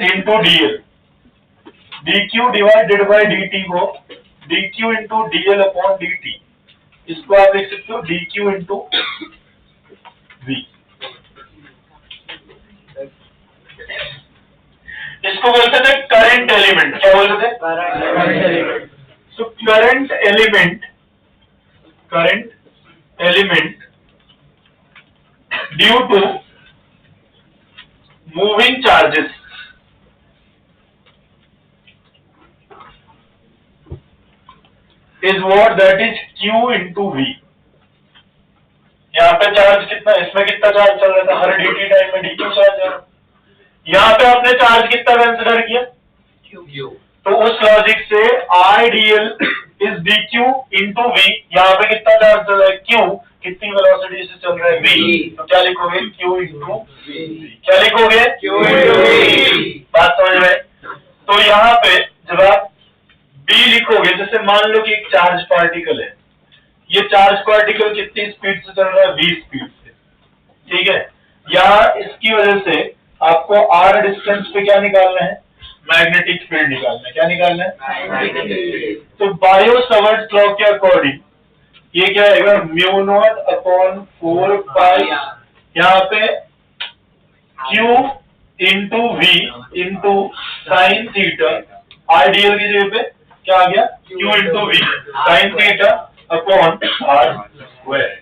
Into DL, dq divided by dt को dq into dl upon dt, इसको आप लिख सकते हो dq इंटू v। इसको बोलते थे करंट एलिमेंट। क्या बोलते थे? Current element. So current element due to moving charges is what that is q into v। यहाँ पे चार्ज कितना, इसमें कितना चार्ज चल रहा था, हर dt टाइम में dq चार्ज है। यहाँ पे आपने चार्ज कितना कंसिडर किया, q। तो उस लॉजिक से IDL is dq into v, यहाँ पे कितना चार्ज चल रहा है q, कितनी वेलोसिटी से चल रहा है v, तो क्या लिखोगे q इंटू v। क्या लिखोगे? q into v। बात समझ में? तो यहाँ पे जब आप b लिखोगे, जैसे मान लो कि एक चार्ज पार्टिकल है, ये चार्ज पार्टिकल कितनी स्पीड से चल रहा है, v स्पीड से, ठीक है। यहाँ इसकी वजह से आपको r डिस्टेंस पे क्या निकालना है, मैग्नेटिक फील्ड निकालना है। क्या निकालना है? तो बायो सावर्ट्स लॉ के अकॉर्डिंग ये क्या आएगा, म्यू नॉट अपॉन 4 पाई, यहाँ पे q into v into sine theta, ideal की जगह पे क्या आ गया, q into v sine theta upon r square,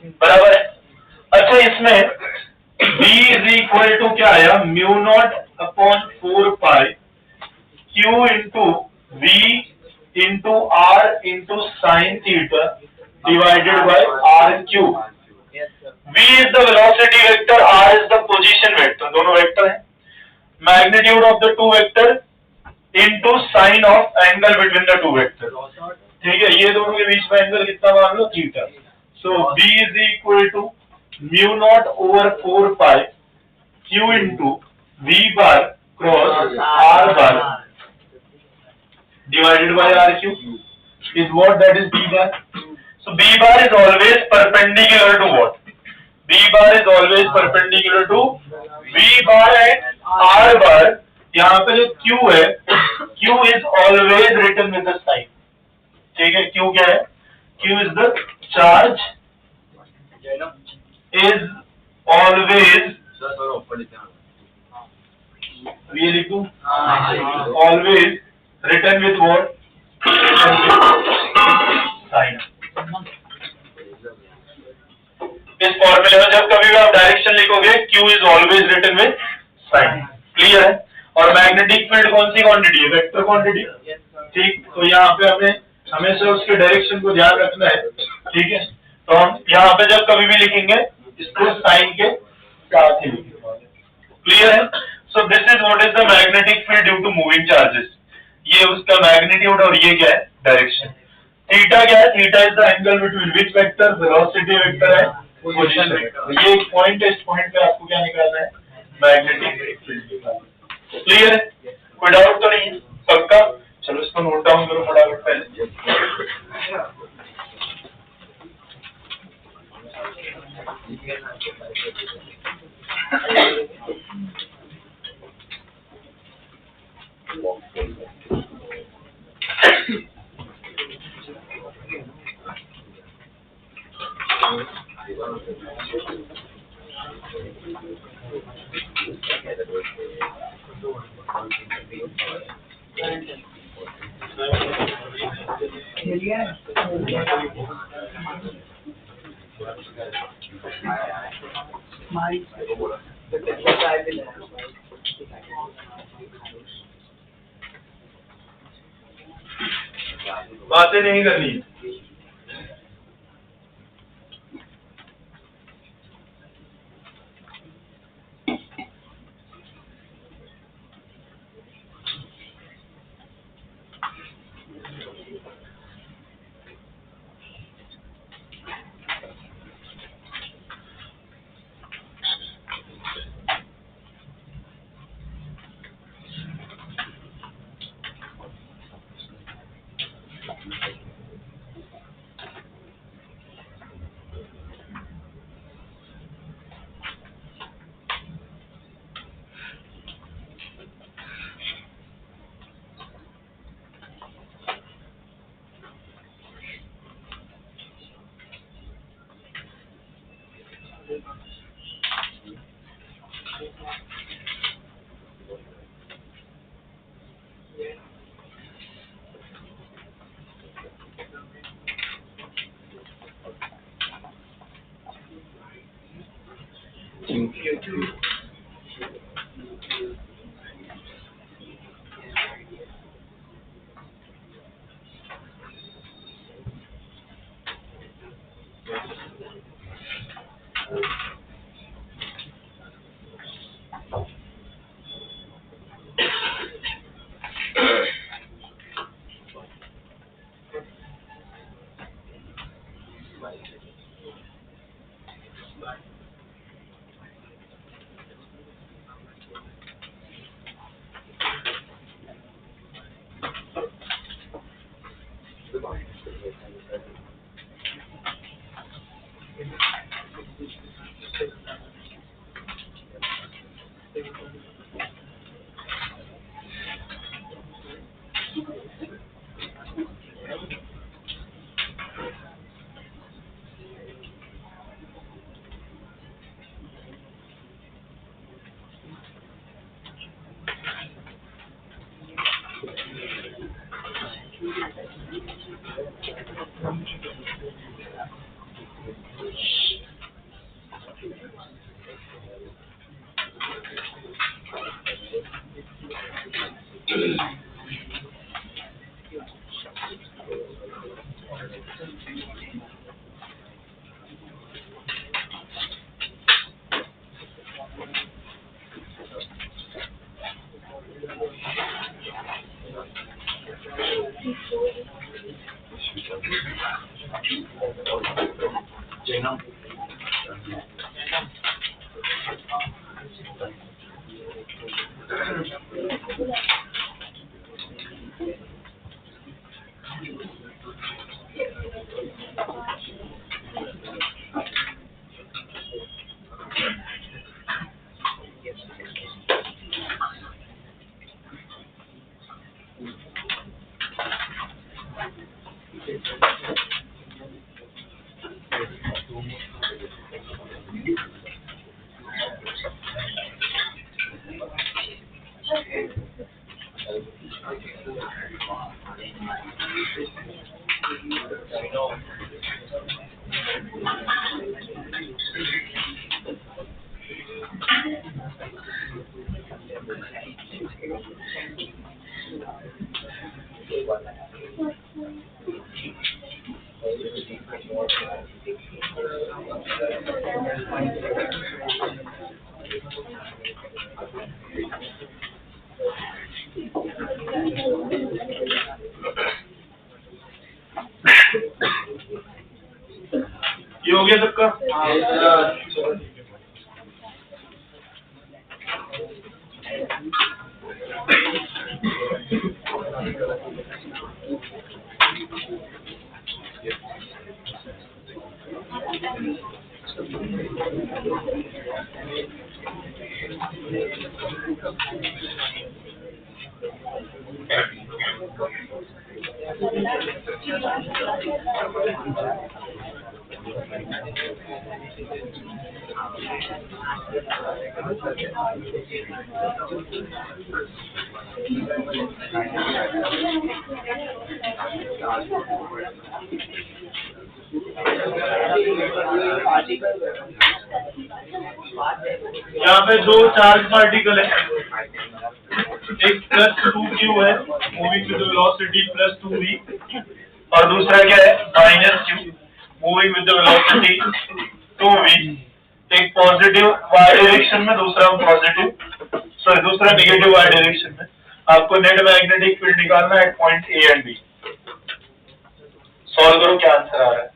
बराबर है। अच्छा, इसमें v इज इक्वल टू क्या आया, mu naught upon 4 pi q into v into r into sine theta divided by r cube. v is the velocity vector, r is the position vector, दोनों vector हैं। Magnitude of the two vector into sine of angle between the two vector, ठीक है। ये दोनों के बीच में angle कितना मान लो, थीटा। So v is equal to mu not over 4 pi q into v bar cross r bar divided by r cube is what, that is b bar. So b bar is always perpendicular to what? B bar is always perpendicular to v bar and r bar. यहाँ पे जो q है, q is always written with a sign, ठीक है। q क्या है, q is the charge is always, ये लिखूं, always written with what, written with sign। इस फॉर्मूले में जब कभी भी आप डायरेक्शन लिखोगे, q is always written with sign, clear है। और मैग्नेटिक फील्ड कौन सी क्वांटिटी है, वेक्टर क्वांटिटी, ठीक। तो यहाँ पे हमें हमेशा उसके डायरेक्शन को ध्यान रखना है, ठीक है। तो हम यहाँ पे जब कभी भी लिखेंगे, इसको साइन के साथ ही लिखेंगे, क्लियर है। So this is what is the magnetic field due to moving charges. ये उसका मैग्नीट्यूड और ये क्या है, डायरेक्शन। थीटा क्या है, theta is the angle between which vector, velocity vector है, पोजीशन वेक्टर। ये एक पॉइंट है, इस पॉइंट पे आपको क्या निकालना है, मैग्नेटिक फील्ड निकालना है, क्लियर है। कोई डाउट तो नहीं, पक्का। चलो इसको नोट डाउन करो फटाफट पहले। बातें नहीं करनी। ये हो गया सबका? यहाँ पे दो चार्ज पार्टिकल है, एक +2q है मूविंग विद वेलोसिटी +2v और दूसरा क्या है -q moving with velocity 2v। एक पॉजिटिव y डायरेक्शन में, दूसरा दूसरा नेगेटिव y डायरेक्शन में। आपको नेट मैग्नेटिक फील्ड निकालना है at point A and B. Solve करो, क्या आंसर आ रहा है?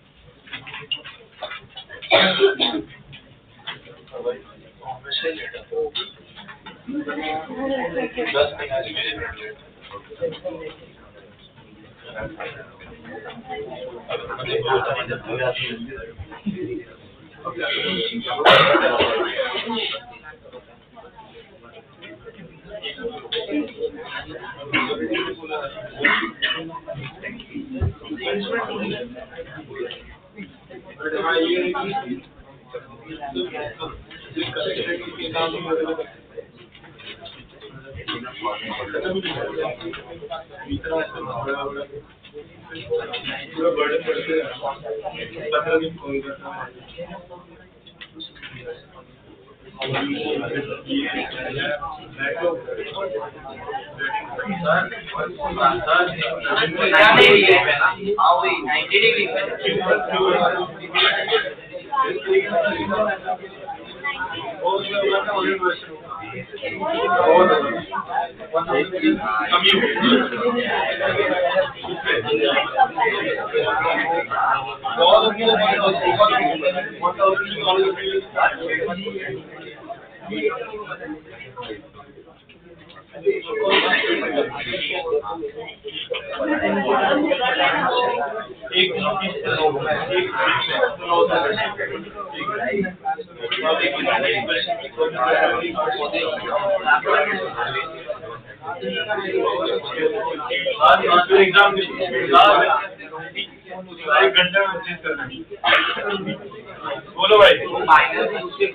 बोलो भाई,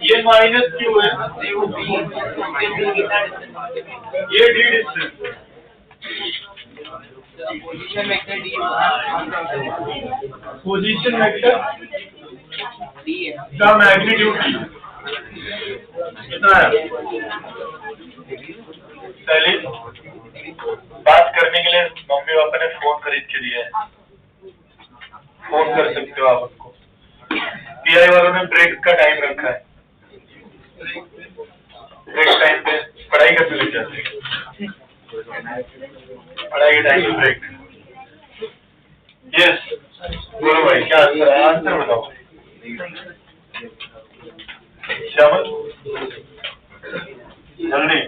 ये माइनस क्यों है? ये डी डिस्टेंस पोजीशन वेक्टर का मैग्नीट्यूड कितना है? पहले बात करने के लिए मम्मी पापा ने फोन खरीद के दिया है, फोन कर सकते हो आप उनको। पीआई वालों ने ब्रेक का टाइम रखा है, ब्रेक टाइम पे पढ़ाई करने लग जाते हैं, पढ़ाई के टाइम पे ब्रेक। यस बोलो भाई, क्या आंसर है? आंसर बताओ श्यामल, जल्दी।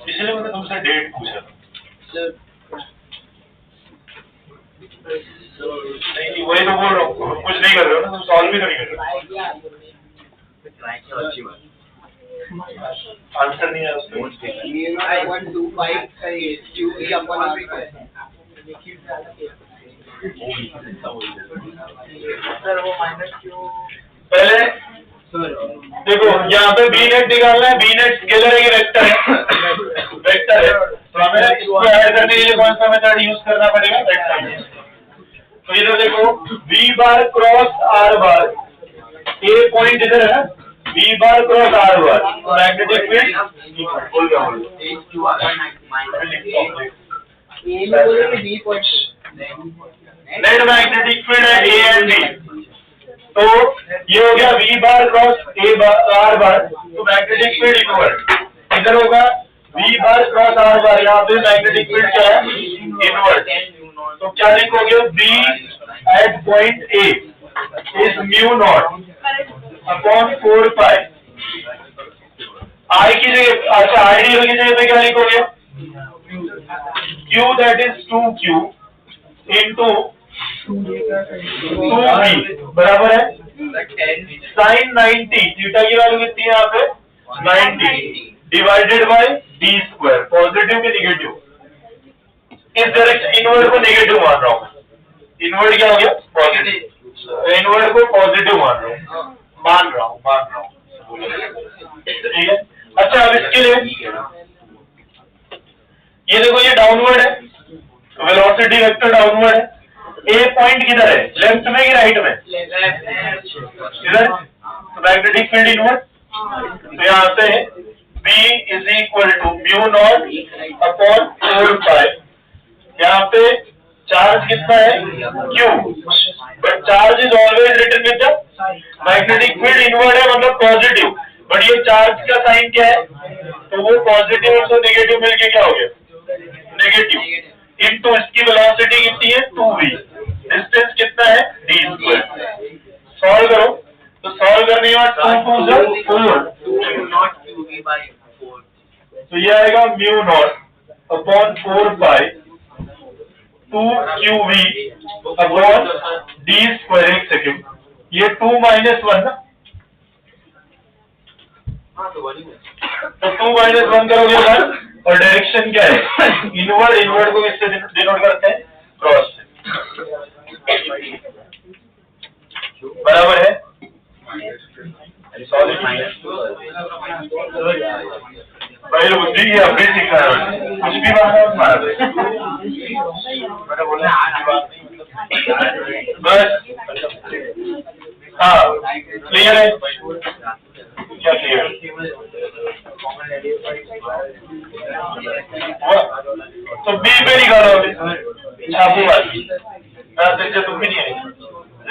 इसलिए मैंने तुमसे डेट पूछा। नहीं वही तो बोल रहा हूँ, कुछ नहीं कर रहे हो ना, तुम सॉल्व भी नहीं कर रहे हो। आंसर नहीं है उसमें। पहले देखो यहाँ पे बी नेट निकालना है, बी नेट स्केलर है कि वेक्टर है? वेक्टर है, तो हमें इसको ऐड करने के लिए कौन सा मेथड यूज करना पड़ेगा? वेक्टर। तो इधर देखो V बार क्रॉस R बार, ए पॉइंट इधर है, V बार क्रॉस R बार, मैग्नेटिक फील्ड बोल रहा हूँ, नेट मैग्नेटिक फील्ड है ए एंड डी। तो ये हो गया V बार क्रॉस R बार, तो मैग्नेटिक फील्ड इनवर्ट। इधर होगा V बार क्रॉस R बार, यहाँ पे मैग्नेटिक फील्ड क्या है? इनवर्ट। तो क्या लिखोगे? B at point A is mu naught upon 4 pi। I की जगह, अच्छा आइडियल की जगह पे क्या लिखोगे? Q that is 2Q into 2B बराबर है sin 90, थीटा की वैल्यू कितनी है यहाँ पे? 90 divided by d square, positive के निगेटिव। इस डायरेक्शन इनवर्ट को नेगेटिव मान रहा हूँ, इनवर्ट क्या हो गया? पॉजिटिव, इनवर्ट को पॉजिटिव मान रहा हूँ। ठीक है। अच्छा अब इसके लिए ये देखो, ये डाउनवर्ड है, वेलोसिटी वेक्टर डाउनवर्ड है। ए पॉइंट किधर है? लेफ्ट में कि राइट में? इधर। तो मैग्नेटिक फील्ड इनवर्ट, तो यहाँ से B is equal to mu naught upon 4 pi. यहाँ पे चार्ज कितना है? Q, but charge is always written with the magnetic field invert है, मतलब पॉजिटिव, बट ये चार्ज का साइन क्या है? तो वो पॉजिटिव और तो नेगेटिव मिलके क्या हो गया? नेगेटिव। इनटू इसकी वेलोसिटी कितनी है? 2v, डिस्टेंस कितना है? d square. सॉल्व करो, तो सॉल्व करने के बाद 2 4, तो ये आएगा म्यू नॉट अपॉन 4 पाई 2qv अपॉन d स्क्वायर। एक सेकेंड, ये 2 - 1 ना, तो 2 - 1 करोगे 1, और डायरेक्शन क्या है? इनवर्ड। इनवर्ड को किससे डिनोट करते हैं? क्रॉस से। बराबर है। भाई बुद्धि ये अभी सीखना है, कुछ भी बात है मैंने बोला आज बात नहीं, मतलब बस हाँ क्लियर है क्या क्लियर तो बी पे निकालो अभी छापू वाली से तुम भी नहीं आई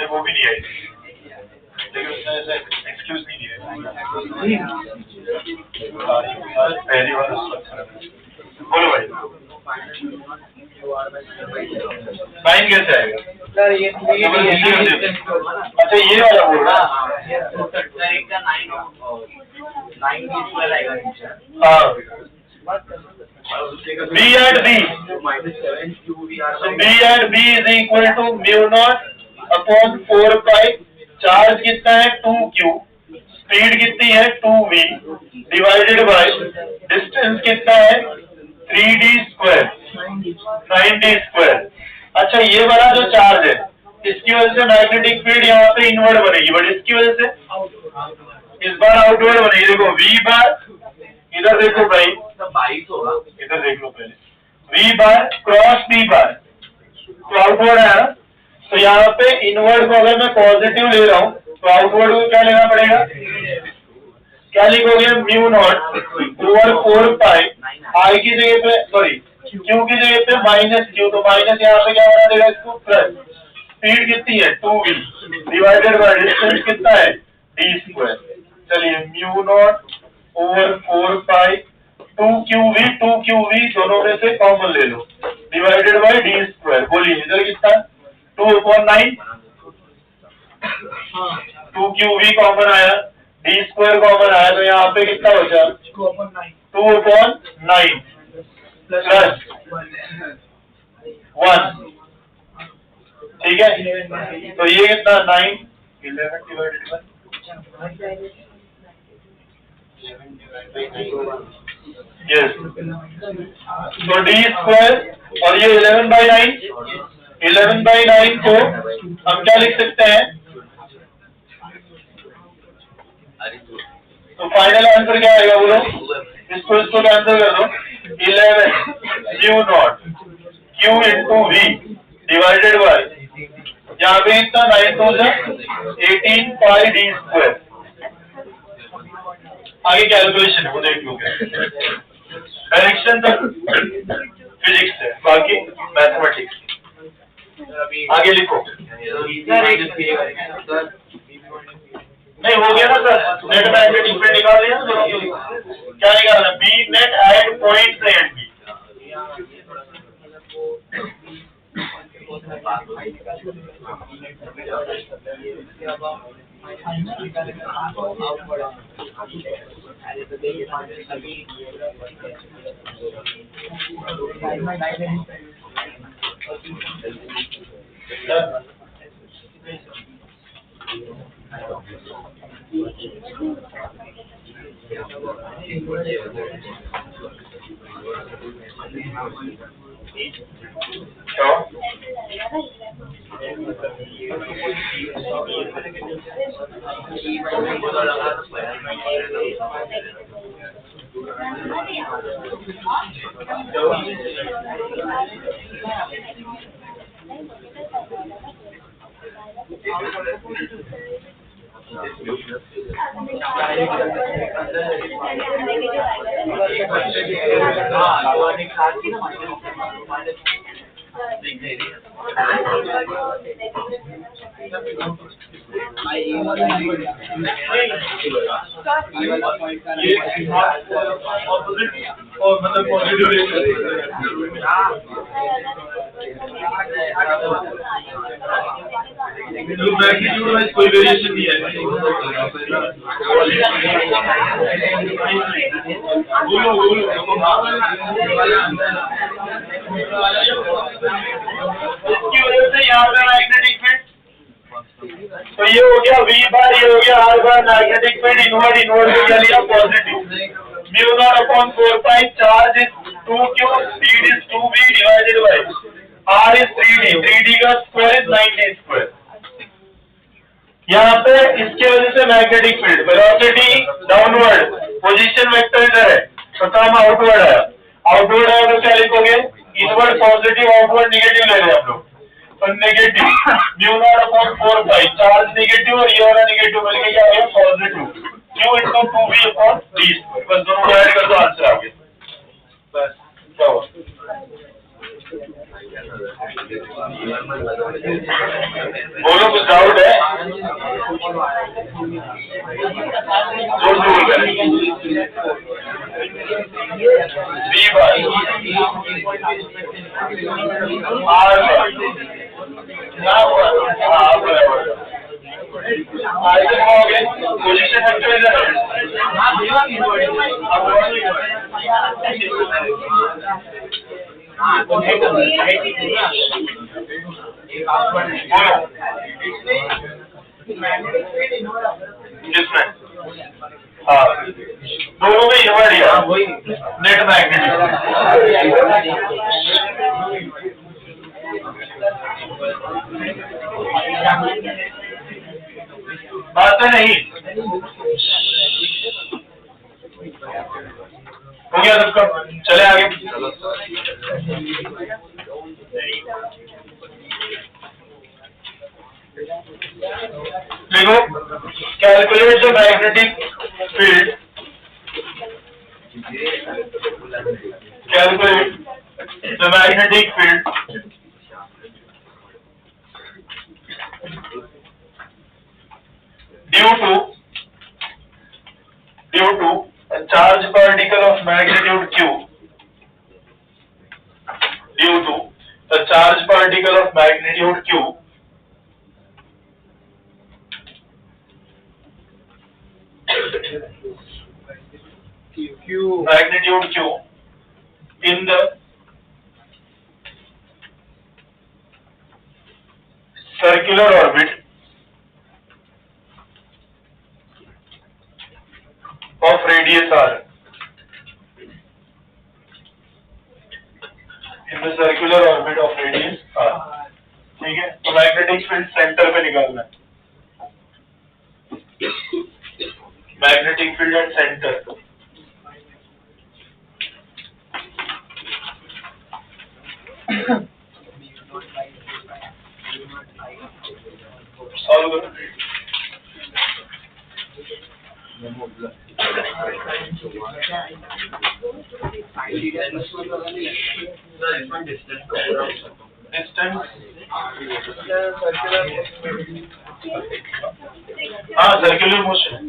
वो भी नहीं आई लेकिन उसने ऐसे एक्सक्यूज नहीं दिया पहली बार बोलो भाई 9 कैसे आएगा सर ये अच्छा ये वाला बोल रहा हाँ B and B so B and B is equal to mu naught upon 4 pi charge कितना है 2q स्पीड कितनी है 2v डिवाइडेड बाय डिस्टेंस कितना है 3d स्क्वायर 9d स्क्वायर। अच्छा ये वाला जो चार्ज है इसकी वजह से मैग्नेटिक फील्ड यहाँ पे इनवर्ड बनेगी बट इसकी वजह से इस बार आउटवर्ड बनेगी। देखो v बार इधर देखो भाई 22 होगा इधर देख लो पहले v बार क्रॉस b बार तो आउटवर्ड है ना तो यहाँ पे इनवर्ड को अगर मैं पॉजिटिव ले रहा हूँ तो आउटवर्ड को क्या लेना पड़ेगा क्या लिखोगे म्यू नॉट ओवर 4 पाई आई की जगह पे सॉरी क्यू की जगह पे माइनस क्यू तो माइनस यहाँ पे क्या बना देगा इसको प्लस स्पीड कितनी है 2v डिवाइडेड बाय डिस्टेंस कितना है d स्क्वायर। चलिए mu not over 4 pi 2qv दोनों में से कॉमन ले लो डिवाइडेड बाय d स्क्वायर। बोलिए इधर कितना 2/9 2qv कॉमन आया d स्क्वायर कॉमन आया तो यहाँ पे कितना बचा 2/9 प्लस 1 ठीक है तो ये कितना 9 11 डिवाइडेड बाय यस तो d स्क्वायर और ये 11/9 को हम क्या लिख सकते हैं तो फाइनल आंसर क्या आएगा बोलो इसको कैंसिल कर दो 11 mu naught q into v divided bye यहाँ पे इतना 9 तो 18 पाई d स्क्वायर। आगे कैलकुलेशन वो देख लो डायरेक्शन तक फिजिक्स है बाकी मैथमेटिक्स आगे लिखो नहीं हो गया ना सर नेट मैग्नेटिक फील्ड निकाल लिया ना क्या निकालना बी नेट एट पॉइंट से एंड बी और मतलब पॉजिटिव मैग्नीट्यूड में कोई वेरिएशन नहीं है इसकी वजह से यहाँ पे मैग्नेटिक फील्ड तो ये हो गया v बार ये हो गया r बार मैग्नेटिक फील्ड इनवर्ड को क्या लिया positive mu naught upon 4 pi charge is 2q speed is 2v divided by r is 3d का स्क्वायर इज 9d स्क्वायर। यहाँ पे इसके वजह से magnetic field velocity downward position vector इधर है तो काम आउटवर्ड है तो क्या लिखोगे इनवर्ड पॉजिटिव आउटवर्ड नेगेटिव ले रहे हैं हम लोग पर नेगेटिव म्यू नॉट अपॉन 4 पाई, चार्ज नेगेटिव और ये वाला नेगेटिव मिलके क्या हो गया positive, Q into 2v upon D, बस दोनों ऐड कर दो आंसर आ गया। बस क्या हुआ? बोलो कुछ डाउट है? बी बार आर पोजिशन जिसमें हाँ दोनों में ये बढ़िया नेट मैग्नेट बात तो नहीं हो गया सबका, चले आगे। देखो calculate the magnetic field, calculate the magnetic field due to a charge particle of magnitude q, due to a charge particle of magnitude q magnitude q in the circular orbit of radius r, in the circular orbit of radius r, ठीक है। तो magnetic field centre पे निकालना है, magnetic field at centre. Solve करो। Distance हाँ circular motion,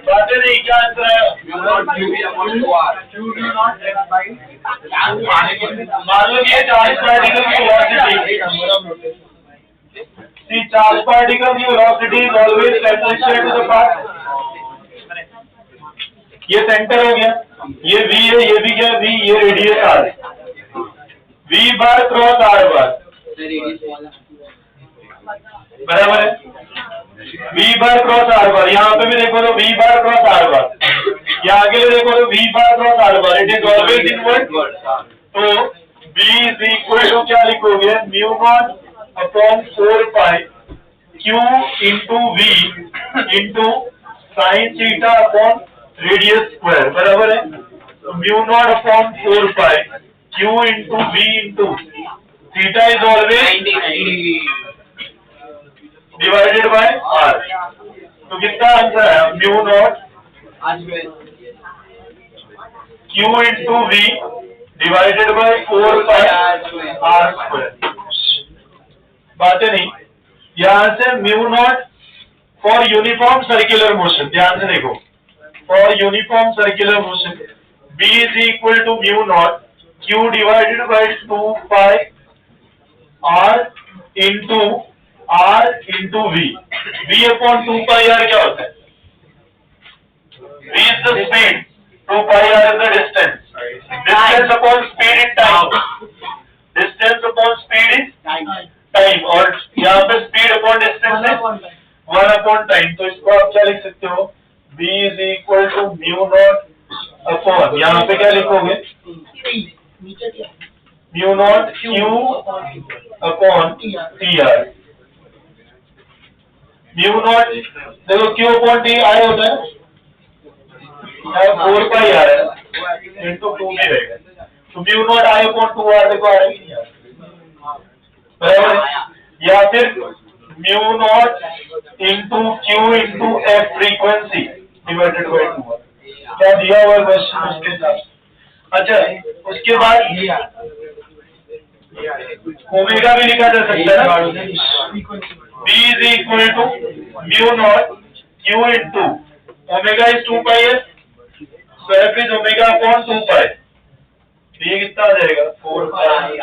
बातें नहीं क्या आंसर है? मान लो ये चार्ज पार्टिकल की वेलोसिटी, the charge particle की velocity is always proportional to the path, ये सेंटर हो गया, ये V है, ये भी क्या V, ये radius R, V bar cross R बार, बराबर है। V बार क्रॉस R बार, यहाँ पे भी देखो तो V बार क्रॉस R बार, यहाँ आगे भी देखो तो V bar cross R bar, it is always inward. तो B इज इक्वल टू क्या लिखोगे, mu naught upon 4 pi Q into V into sine theta upon radius square, बराबर है। तो mu naught upon 4 pi Q into V into theta is always divided by R। तो कितना answer है, mu naught Q into V divided by 4 pi R square. बातें नहीं, यहां से mu naught for uniform circular motion, ध्यान से देखो, for uniform circular motion B is equal to mu naught Q divided by 2 pi R into R into V, V upon 2 pi R क्या होता है, V is the speed, 2 pi R is the distance, distance upon speed is time, distance upon speed is time, और यहाँ पे speed upon distance है 1 upon time। तो इसको आप क्या लिख सकते हो, B is equal to mu naught upon, यहाँ पे क्या लिखोगे, mu naught Q upon TR। Mu naught देखो Q अपॉन T I होता है, 4 पाई R है इंटू 2 भी रहेगा, तो mu naught I upon 2 R देखो आ रहा है, बराबर है। या फिर mu naught into Q into F frequency divided by 2, क्या दिया हुआ क्वेश्चन उसके साथ। अच्छा, उसके बाद ओमेगा भी लिखा जा सकता है ना, B is equal to mu naught Q into omega is 2 pi S, so F is omega upon 2 pi, ये कितना आ जाएगा 4 पाई।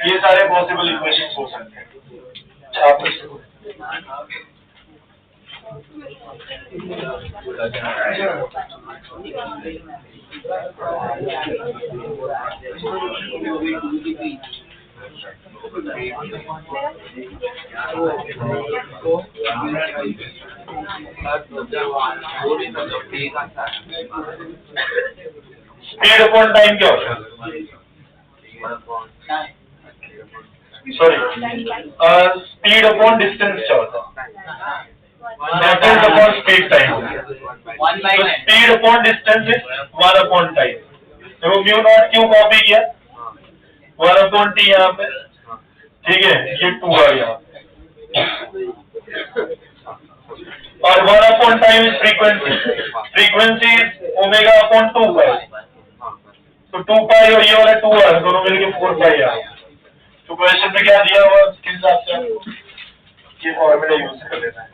ये सारे पॉसिबल इक्वेशन हो सकते हैं। स्पीड अपॉन टाइम क्या होता है, सॉरी स्पीड अपॉन डिस्टेंस क्या होता है, डिस्टेंस अपॉन स्पीड टाइम। तो speed upon distance is 1 upon time. तो म्यू नॉट क्यों कॉपी किया, 1 अपॉन टी यहाँ पे, ठीक है, ये 2 आ गया, और 1 upon time is frequency, frequency is omega upon 2 पाई, तो 2 पाई और ये वाला 2 आ, दोनों मिलके 4 पाई आ। तो क्वेश्चन में क्या दिया हुआ उसके हिसाब से ये फॉर्मूला यूज कर लेना है।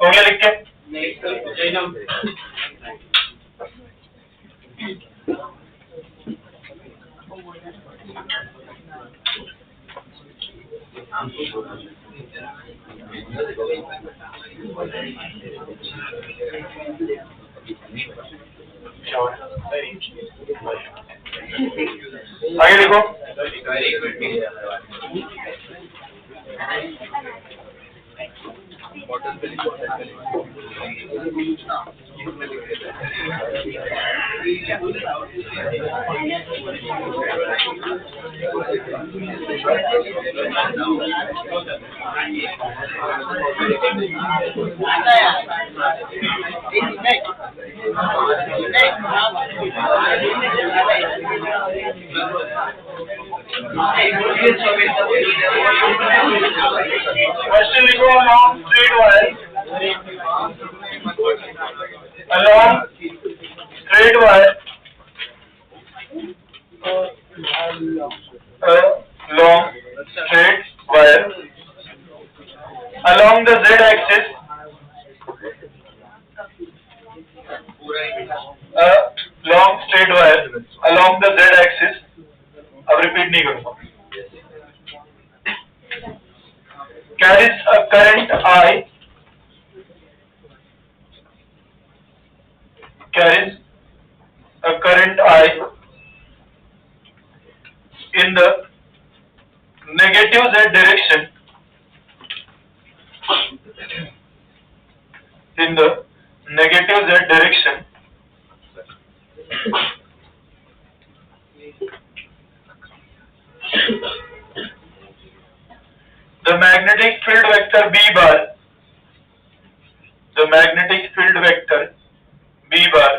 हो गया लिख के, आगे देखो, Question लिखो along straight wire. Along straight wire. Long straight wire. Along the z-axis. Long straight wire. Along the z-axis. अब रिपीट नहीं करूंगा. Carries a current I. Carries a current I in the negative z direction. In the negative z direction. The magnetic field vector B bar, the magnetic field vector B bar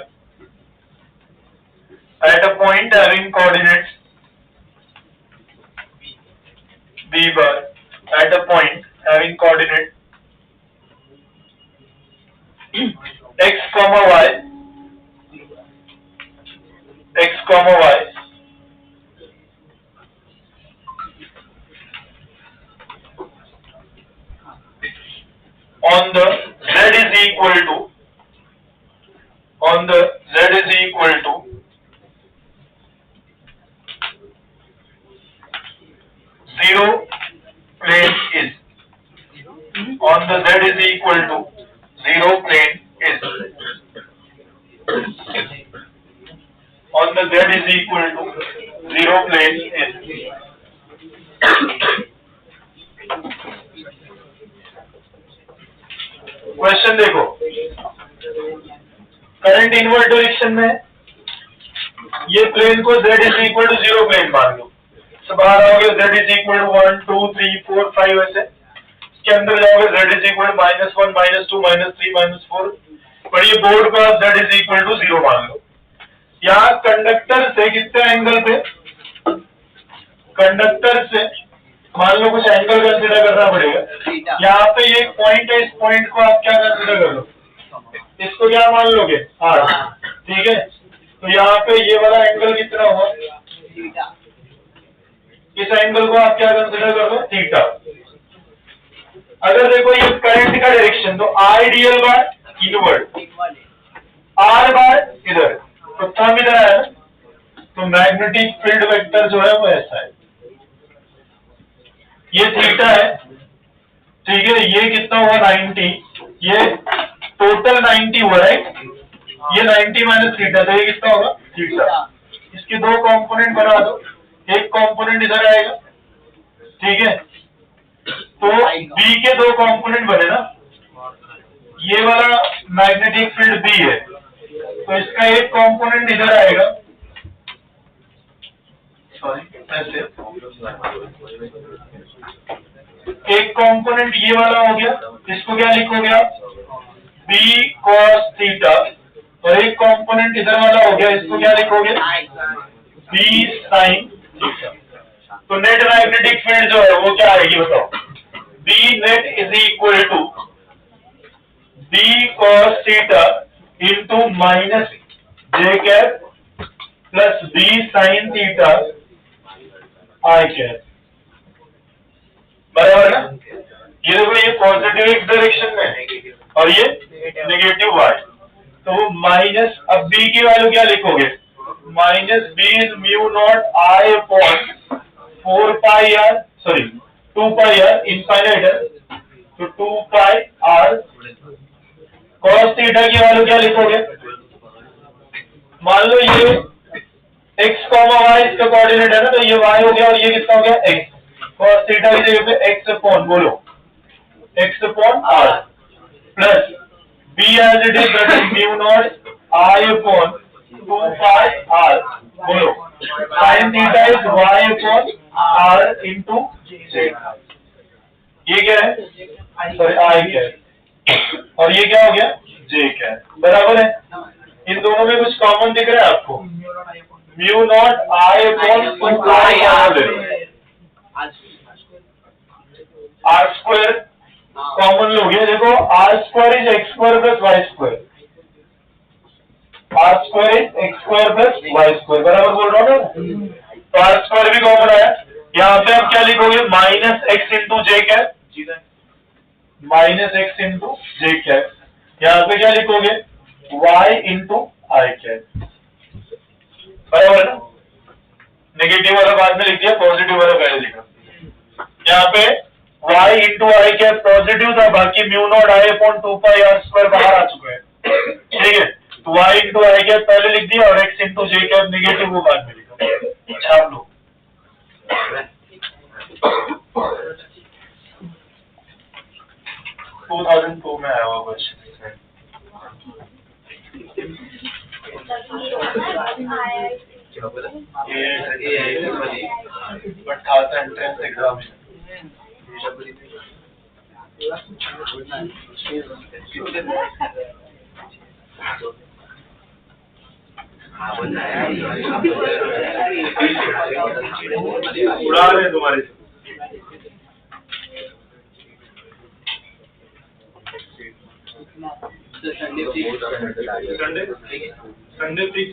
at a point having coordinates B bar at a point having coordinate x comma y, x comma y on the z is equal to, on the z is equal to 0 plane is, on the z is equal to 0 plane is, on the z is equal to 0 plane is. Question देखो, current invert direction में ये plane को z is equal to 0 plane मान लो, तो बाहर आओगे z is equal to 1 2 3 4 5 ऐसे, इसके अंदर जाओगे z इज इक्वल टू -1 -2 -3 -4, पर ये बोर्ड को आप z इज इक्वल टू 0 मान लो. यहाँ कंडक्टर से कितने एंगल पे, कंडक्टर से मान लो कुछ एंगल कंसीडर करना पड़ेगा. यहाँ पे ये पॉइंट है, इस पॉइंट को आप क्या कंसीडर कर लो, इसको क्या मान लोगे R, ठीक है. तो यहाँ पे ये वाला एंगल कितना होगा, इस एंगल को आप क्या कंसीडर कर लो, थीटा. अगर देखो ये करंट का डायरेक्शन, तो आइडियल बार इनवर्ड, R बार इधर, तो थंब इधर आया ना, तो मैग्नेटिक फील्ड वेक्टर जो है वो ऐसा है. ये थीटा है, ठीक है. ये कितना हुआ 90, ये टोटल 90 हुआ राइट, ये 90 माइनस थीटा, तो ये कितना होगा थीटा. इसके दो कंपोनेंट बना दो, एक कंपोनेंट इधर आएगा, ठीक है. तो बी के दो कंपोनेंट बने ना, ये वाला मैग्नेटिक फील्ड बी है, तो इसका एक कंपोनेंट इधर आएगा, सॉरी ऐसे, एक कंपोनेंट ये वाला हो गया, इसको क्या लिखोगे आप, b cos थीटा, और एक कंपोनेंट इधर वाला हो गया, इसको क्या लिखोगे, b sin थीटा. तो नेट मैग्नेटिक फील्ड जो है वो क्या आएगी बताओ, b net is equal to b cos theta into minus j cap plus b sin theta I cap, बराबर ना. ये देखो ये पॉजिटिव एक्स डायरेक्शन में और ये नेगेटिव वाई, तो माइनस, अब b की वैल्यू क्या लिखोगे, minus b is mu naught I upon 4 pi R, sorry 2 pi R infinite है, तो 2 पाई आर cos थीटा की वैल्यू क्या लिखोगे, मान लो ये x, y इसका कोऑर्डिनेट है ना, तो ये y हो गया और ये कितना हो गया x, cos थीटा की जगह पे x अपॉन, बोलो x upon r plus B as it is, that is mu naught I upon 2 pi r. बोलो sin theta is y upon r into j. ये क्या है? सॉरी I क्या है और ये क्या हो गया? J क्या है? बराबर है? इन दोनों में कुछ कॉमन दिख रहा है आपको? Mu naught I upon 2 pi r square common लोगे। देखो R square is X square plus Y square, R square is X square plus Y square, बराबर बोल रहा हूँ ना? तो आर स्क्वायर भी कॉमन आया। यहाँ पे आप क्या लिखोगे? माइनस एक्स इंटू जे कैप, माइनस एक्स इंटू जे कैप। यहाँ पे क्या लिखोगे? वाई इंटू आई कैप, बराबर है ना? नेगेटिव वाला बाद में लिख दिया, पॉजिटिव वाला पहले लिखा। यहाँ पे y into I cap positive था, बाकी mu naught I upon 2 pi R square बाहर आ चुका है, ठीक है? तो y इंटू आई कैप पहले लिख दिया और x इंटू जे कैप नेगेटिव वो बाद में लिखा। छाप लो। टू 2002 में आया हुआ क्वेश्चन। बट था एंट्रेंस एग्जाम में। उड़ा रहे तुम्हारे संडे प्लीज